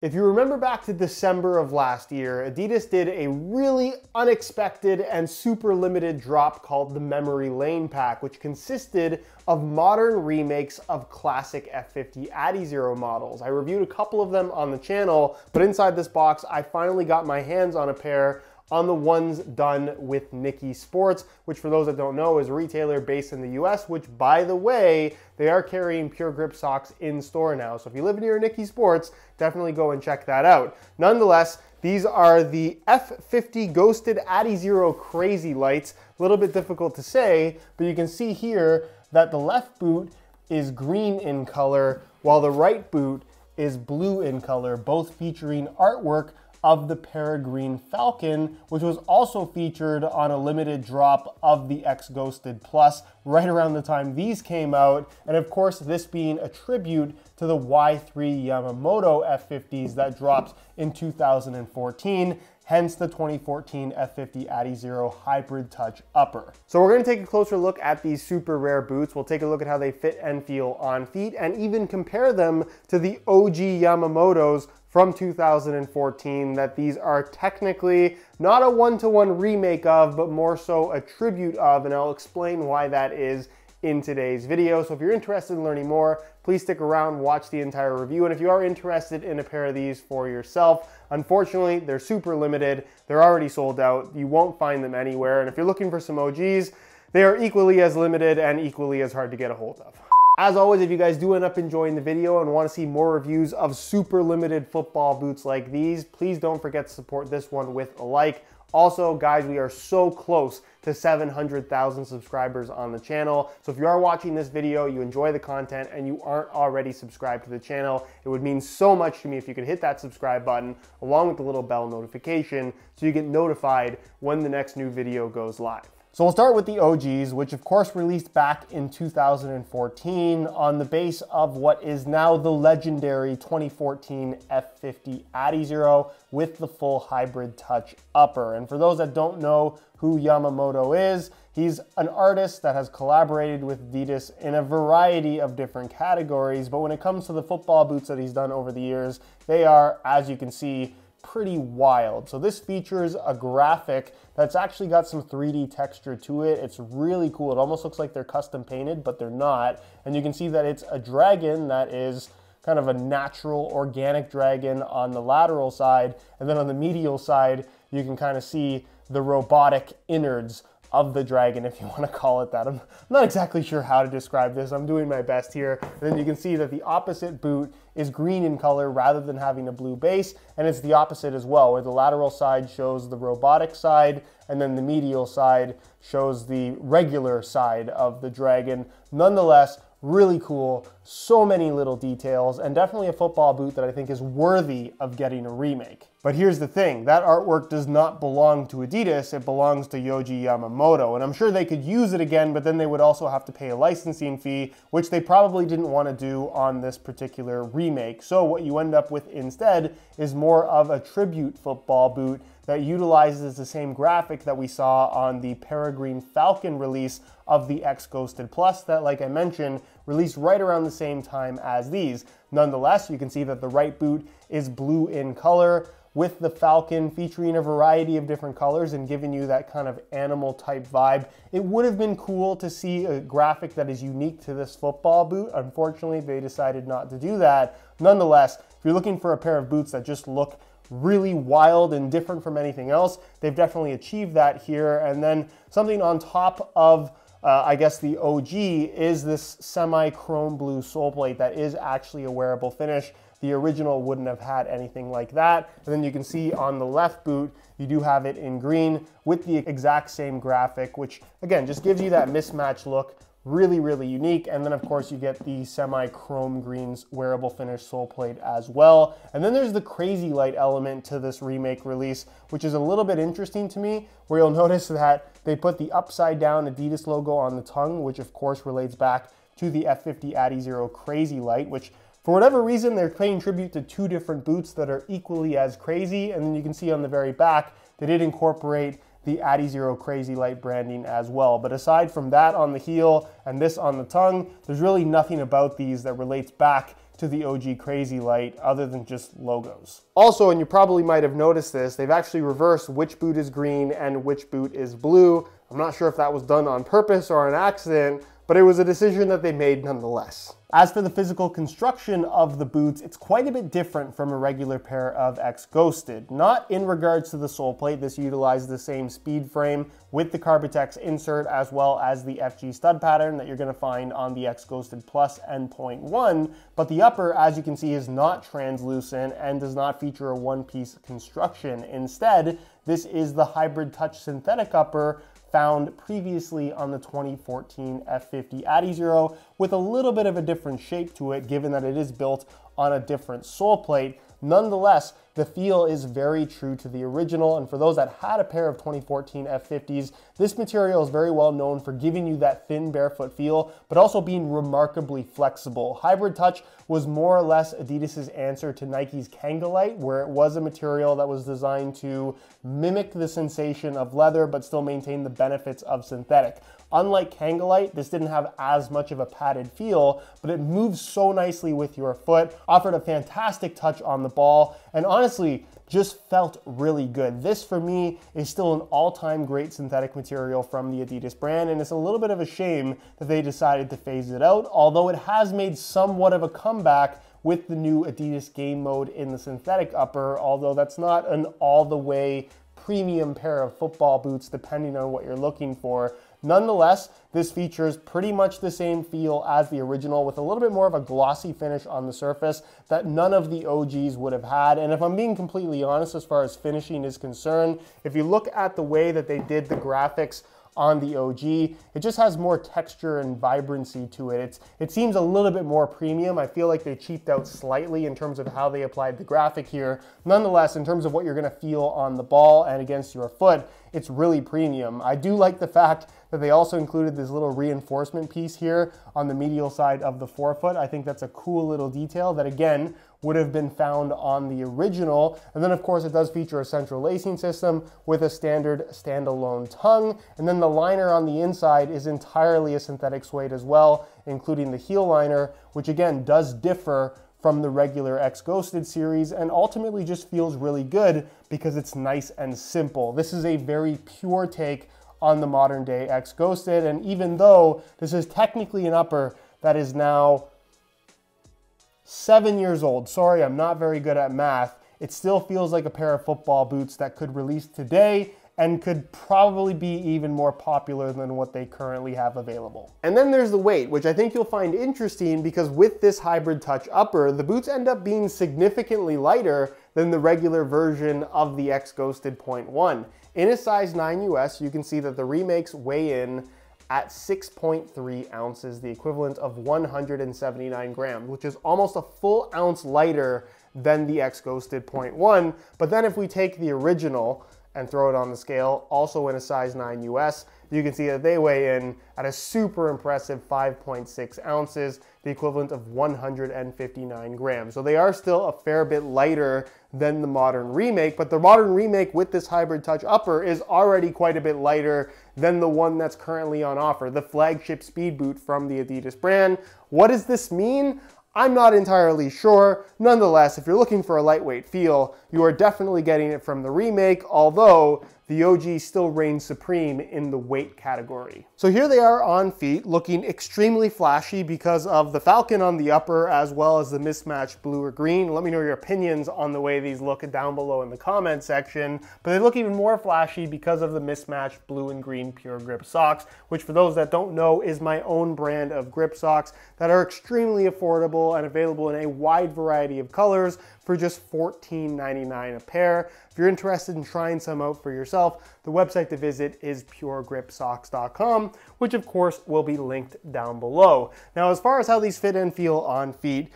If you remember back to December of last year, Adidas did a really unexpected and super limited drop called the Memory Lane pack, which consisted of modern remakes of classic F50 Adizero models. I reviewed a couple of them on the channel, but inside this box, I finally got my hands on a pair on the ones done with Niky Sports, which for those that don't know is a retailer based in the US, which by the way, they are carrying Pure Grip socks in store now. So if you live near Niky Sports, definitely go and check that out. Nonetheless, these are the F50 Ghosted Adizero Crazylights. A little bit difficult to say, but you can see here that the left boot is green in color, while the right boot is blue in color, both featuring artwork of the Peregrine Falcon, which was also featured on a limited drop of the X Ghosted Plus right around the time these came out. And of course, this being a tribute to the Y3 Yamamoto F50s that dropped in 2014, hence the 2014 F50 Adizero Hybridtouch upper. So we're gonna take a closer look at these super rare boots. We'll take a look at how they fit and feel on feet and even compare them to the OG Yamamotos from 2014, that these are technically not a one-to-one remake of, but more so a tribute of, and I'll explain why that is in today's video. So if you're interested in learning more, please stick around, watch the entire review. And if you are interested in a pair of these for yourself, unfortunately, they're super limited. They're already sold out. You won't find them anywhere. And if you're looking for some OGs, they are equally as limited and equally as hard to get a hold of. As always, if you guys do end up enjoying the video and want to see more reviews of super limited football boots like these, please don't forget to support this one with a like. Also, guys, we are so close to 700,000 subscribers on the channel. So if you are watching this video, you enjoy the content, and you aren't already subscribed to the channel, it would mean so much to me if you could hit that subscribe button along with the little bell notification so you get notified when the next new video goes live. So we'll start with the OGs, which of course released back in 2014 on the base of what is now the legendary 2014 F50 Adizero with the full Hybridtouch upper. And for those that don't know who Yamamoto is, he's an artist that has collaborated with Adidas in a variety of different categories, but when it comes to the football boots that he's done over the years, they are, as you can see, pretty wild. So this features a graphic that's actually got some 3D texture to it. It's really cool. It almost looks like they're custom painted, but they're not. And you can see that it's a dragon that is kind of a natural organic dragon on the lateral side. And then on the medial side, you can kind of see the robotic innards of the dragon, if you want to call it that. I'm not exactly sure how to describe this. I'm doing my best here. And then you can see that the opposite boot is green in color rather than having a blue base. And it's the opposite as well, where the lateral side shows the robotic side, and then the medial side shows the regular side of the dragon. Nonetheless, really cool, so many little details, and definitely a football boot that I think is worthy of getting a remake. But here's the thing, that artwork does not belong to Adidas, it belongs to Yohji Yamamoto, and I'm sure they could use it again, but then they would also have to pay a licensing fee, which they probably didn't want to do on this particular remake. So what you end up with instead is more of a tribute football boot that utilizes the same graphic that we saw on the Peregrine Falcon release of the X Ghosted Plus that, like I mentioned, released right around the same time as these. Nonetheless, you can see that the right boot is blue in color, with the Falcon featuring a variety of different colors and giving you that kind of animal type vibe. It would have been cool to see a graphic that is unique to this football boot. Unfortunately, they decided not to do that. Nonetheless, if you're looking for a pair of boots that just look really wild and different from anything else, they've definitely achieved that here. And then something on top of I guess the OG is this semi-chrome blue sole plate that is actually a wearable finish. The original wouldn't have had anything like that. And then you can see on the left boot, you do have it in green with the exact same graphic, which again, just gives you that mismatched look. Really, really unique. And then of course you get the semi-chrome greens wearable finish sole plate as well. And then there's the Crazylight element to this remake release, which is a little bit interesting to me, where you'll notice that they put the upside down Adidas logo on the tongue, which of course relates back to the F50 Adizero Crazylight, which for whatever reason, they're paying tribute to two different boots that are equally as crazy. And then you can see on the very back, they did incorporate the Adizero Crazylight branding as well. But aside from that on the heel and this on the tongue, there's really nothing about these that relates back to the OG Crazylight other than just logos. Also, and you probably might have noticed this, they've actually reversed which boot is green and which boot is blue. I'm not sure if that was done on purpose or an accident, but it was a decision that they made nonetheless. As for the physical construction of the boots, it's quite a bit different from a regular pair of X Ghosted. Not in regards to the sole plate, this utilizes the same speed frame with the Hybridtouch insert as well as the FG stud pattern that you're going to find on the X Ghosted Plus and Point 1, but the upper, as you can see, is not translucent and does not feature a one-piece construction. Instead, this is the Hybridtouch synthetic upper found previously on the 2014 F50 adizero with a little bit of a different shape to it, given that it is built on a different sole plate. Nonetheless, the feel is very true to the original, and for those that had a pair of 2014 F50s, this material is very well known for giving you that thin barefoot feel, but also being remarkably flexible. Hybridtouch was more or less Adidas's answer to Nike's Crazylight, where it was a material that was designed to mimic the sensation of leather, but still maintain the benefits of synthetic. Unlike Crazylight, this didn't have as much of a padded feel, but it moves so nicely with your foot, offered a fantastic touch on the ball, and honestly, just felt really good. This, for me, is still an all-time great synthetic material from the Adidas brand, and it's a little bit of a shame that they decided to phase it out, although it has made somewhat of a comeback with the new Adidas game mode in the synthetic upper, although that's not an all-the-way premium pair of football boots depending on what you're looking for. Nonetheless, this features pretty much the same feel as the original with a little bit more of a glossy finish on the surface that none of the OGs would have had. And if I'm being completely honest as far as finishing is concerned, if you look at the way that they did the graphics on the OG, it just has more texture and vibrancy to it. It seems a little bit more premium. I feel like they cheaped out slightly in terms of how they applied the graphic here. Nonetheless, in terms of what you're gonna feel on the ball and against your foot, it's really premium. I do like the fact that they also included this little reinforcement piece here on the medial side of the forefoot. I think that's a cool little detail that, again, would have been found on the original. And then, of course, it does feature a central lacing system with a standard standalone tongue. And then the liner on the inside is entirely a synthetic suede as well, including the heel liner, which again does differ from the regular X Ghosted series and ultimately just feels really good because it's nice and simple. This is a very pure take on the modern day X Ghosted, and even though this is technically an upper that is now 7 years old, sorry, I'm not very good at math, it still feels like a pair of football boots that could release today and could probably be even more popular than what they currently have available. And then there's the weight, which I think you'll find interesting because with this Hybridtouch upper, the boots end up being significantly lighter than the regular version of the X Ghosted Point 1. In a size 9 US, you can see that the remakes weigh in at 6.3 ounces, the equivalent of 179 grams, which is almost a full ounce lighter than the X Ghosted Point 1. But then if we take the original and throw it on the scale, also in a size 9 US, you can see that they weigh in at a super impressive 5.6 ounces, the equivalent of 159 grams. So they are still a fair bit lighter than the modern remake, but the modern remake with this Hybridtouch upper is already quite a bit lighter than the one that's currently on offer, the flagship speed boot from the Adidas brand. What does this mean? I'm not entirely sure. Nonetheless, if you're looking for a lightweight feel, you are definitely getting it from the remake, although the OG still reigns supreme in the weight category. So here they are on feet, looking extremely flashy because of the falcon on the upper as well as the mismatched blue or green. Let me know your opinions on the way these look down below in the comment section. But they look even more flashy because of the mismatched blue and green pure grip socks, which for those that don't know is my own brand of grip socks that are extremely affordable and available in a wide variety of colors for just $14.99 a pair. If you're interested in trying some out for yourself, the website to visit is puregripsocks.com, which of course will be linked down below. Now, as far as how these fit and feel on feet,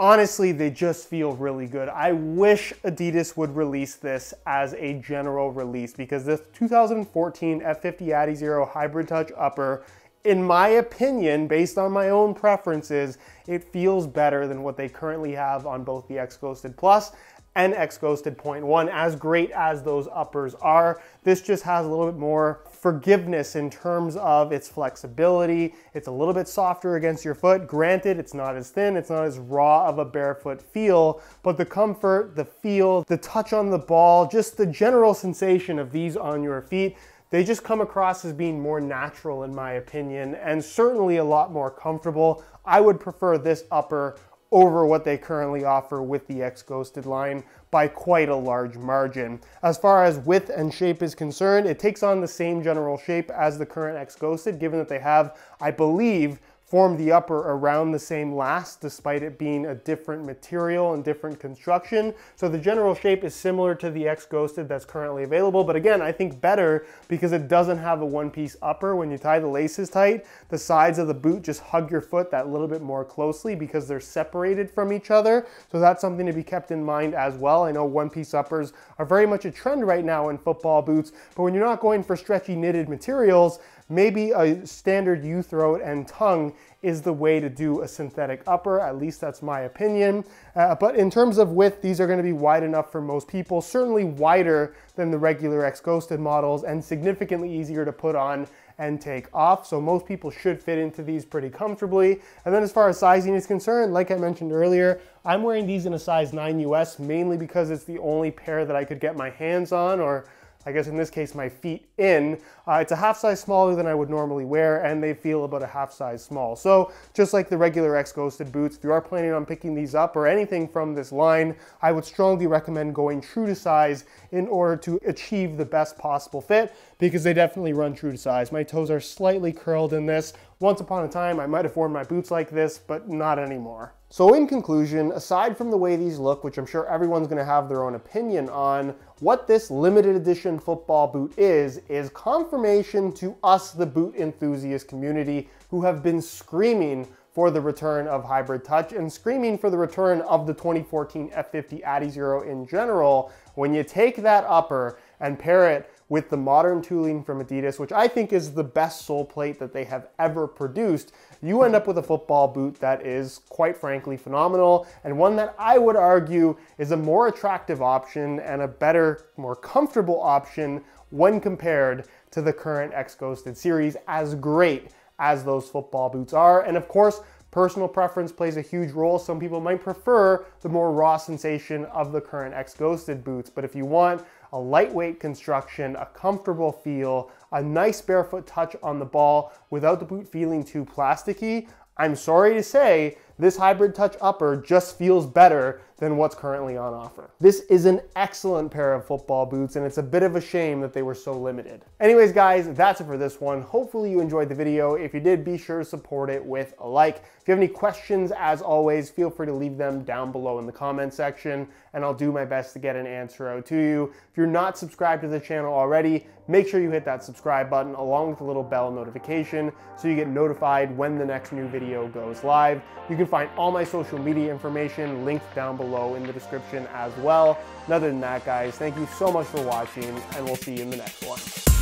honestly, they just feel really good. I wish Adidas would release this as a general release because this 2014 F50 adizero Hybridtouch upper, in my opinion, based on my own preferences, it feels better than what they currently have on both the X Ghosted Plus and X Ghosted Point 1. As great as those uppers are, this just has a little bit more forgiveness in terms of its flexibility. It's a little bit softer against your foot. Granted, it's not as thin, it's not as raw of a barefoot feel, but the comfort, the feel, the touch on the ball, just the general sensation of these on your feet, they just come across as being more natural in my opinion, and certainly a lot more comfortable. I would prefer this upper over what they currently offer with the X Ghosted line by quite a large margin. As far as width and shape is concerned, it takes on the same general shape as the current X Ghosted, given that they have, I believe, formed the upper around the same last, despite it being a different material and different construction. So the general shape is similar to the X Ghosted that's currently available, but again, I think better because it doesn't have a one-piece upper. When you tie the laces tight, the sides of the boot just hug your foot that little bit more closely because they're separated from each other. So that's something to be kept in mind as well. I know one-piece uppers are very much a trend right now in football boots, but when you're not going for stretchy knitted materials, maybe a standard U-throat and tongue is the way to do a synthetic upper. At least that's my opinion. But in terms of width, these are going to be wide enough for most people, certainly wider than the regular X Ghosted models and significantly easier to put on and take off. So most people should fit into these pretty comfortably. And then as far as sizing is concerned, like I mentioned earlier, I'm wearing these in a size 9 US, mainly because it's the only pair that I could get my hands on, or I guess in this case, my feet in. It's a half size smaller than I would normally wear, and they feel about a half size small. So just like the regular X Ghosted boots, if you are planning on picking these up or anything from this line, I would strongly recommend going true to size in order to achieve the best possible fit, because they definitely run true to size. My toes are slightly curled in this. Once upon a time, I might have worn my boots like this, but not anymore. So in conclusion, aside from the way these look, which I'm sure everyone's gonna have their own opinion on, what this limited edition football boot is confirmation to us, the boot enthusiast community, who have been screaming for the return of Hybridtouch and screaming for the return of the 2014 F50 Adizero in general. When you take that upper and pair it with the modern tooling from Adidas, which I think is the best sole plate that they have ever produced, you end up with a football boot that is, quite frankly, phenomenal, and one that I would argue is a more attractive option and a better, more comfortable option when compared to the current X Ghosted series, as great as those football boots are. And of course, personal preference plays a huge role. Some people might prefer the more raw sensation of the current X Ghosted boots, but if you want a lightweight construction, a comfortable feel, a nice barefoot touch on the ball without the boot feeling too plasticky, I'm sorry to say, this Hybridtouch upper just feels better than what's currently on offer. This is an excellent pair of football boots, and it's a bit of a shame that they were so limited. Anyways, guys, that's it for this one. Hopefully you enjoyed the video. If you did, be sure to support it with a like. If you have any questions, as always, feel free to leave them down below in the comment section, and I'll do my best to get an answer out to you. If you're not subscribed to the channel already, make sure you hit that subscribe button along with the little bell notification so you get notified when the next new video goes live. You can find all my social media information linked down below in the description as well. And other than that, guys, thank you so much for watching, and we'll see you in the next one.